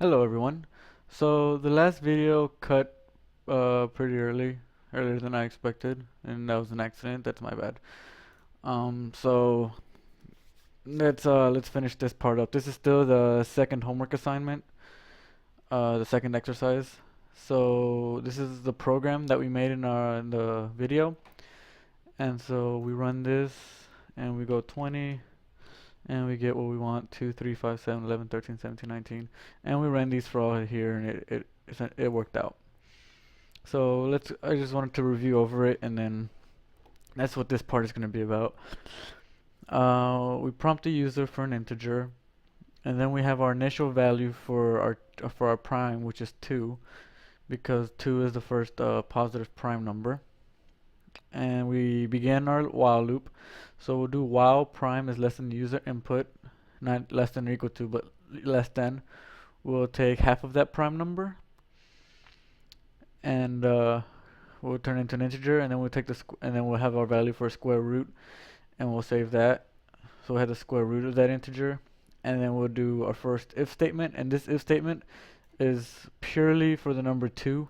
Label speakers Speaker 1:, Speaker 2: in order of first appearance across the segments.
Speaker 1: Hello everyone. So the last video cut pretty earlier than I expected, and that was an accident. That's my bad. So let's finish this part up. This is still the second homework assignment, the second exercise. So this is the program that we made in the video, and so we run this, and we go 20, and we get what we want: 2, 3, 5, 7, 11, 13, 17, 19, and we ran these for all here, and it worked out. So I just wanted to review over it, and then that's what this part is going to be about. We prompt the user for an integer, and then we have our initial value for our prime, which is 2, because 2 is the first positive prime number. And we begin our while loop. So we'll do while prime is less than the user input, not less than or equal to, but less than. We'll take half of that prime number, and we'll turn it into an integer, and then we'll have our value for a square root, and we'll save that. So we have the square root of that integer, and then we'll do our first if statement, and this if statement is purely for the number 2.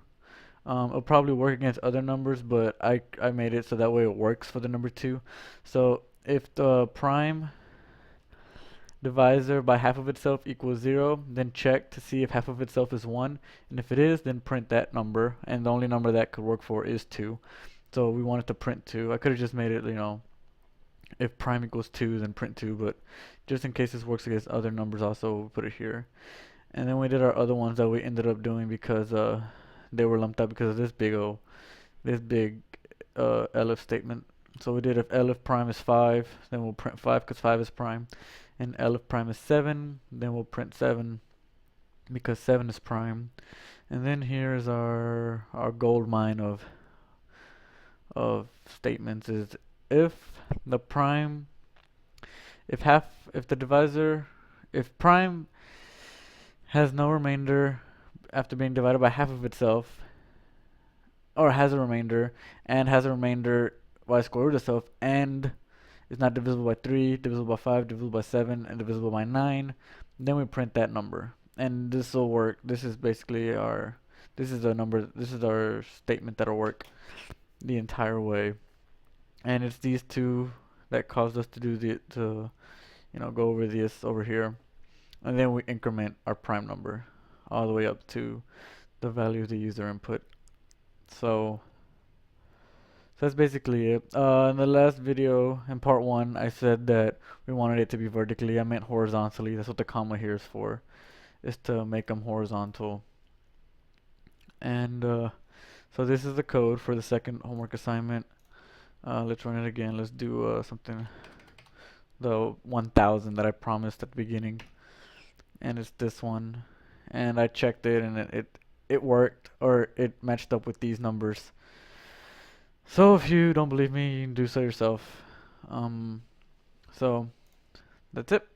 Speaker 1: It'll probably work against other numbers, but I made it so that way it works for the number 2. So if the prime divisor by half of itself equals 0, then check to see if half of itself is 1, and if it is, then print that number, and the only number that could work for is 2. So we want it to print 2. I could have just made it, if prime equals 2, then print 2, but just in case this works against other numbers also, we'll put it here. And then we did our other ones that we ended up doing because they were lumped up because of this big elif statement. So we did if elif prime is 5, then we'll print 5 because 5 is prime. And elif prime is 7, then we'll print 7 because 7 is prime. And then here's our gold mine of statements is if the prime if the divisor if prime has no remainder after being divided by half of itself, or has a remainder and has a remainder by square root of itself, and is not divisible by 3, divisible by 5, divisible by 7, and divisible by 9, then we print that number. And this will work. This is basically this is our statement that'll work the entire way. And it's these two that caused us to go over this over here. And then we increment our prime number all the way up to the value of the user input. So that's basically it. In the last video, in part 1, I said that we wanted it to be vertically. I meant horizontally. That's what the comma here is for, is to make them horizontal. And so this is the code for the second homework assignment. Let's run it again. Let's do something, the 1000 that I promised at the beginning. And it's this one. And I checked it, and it worked, or it matched up with these numbers. So if you don't believe me, you can do so yourself. So that's it.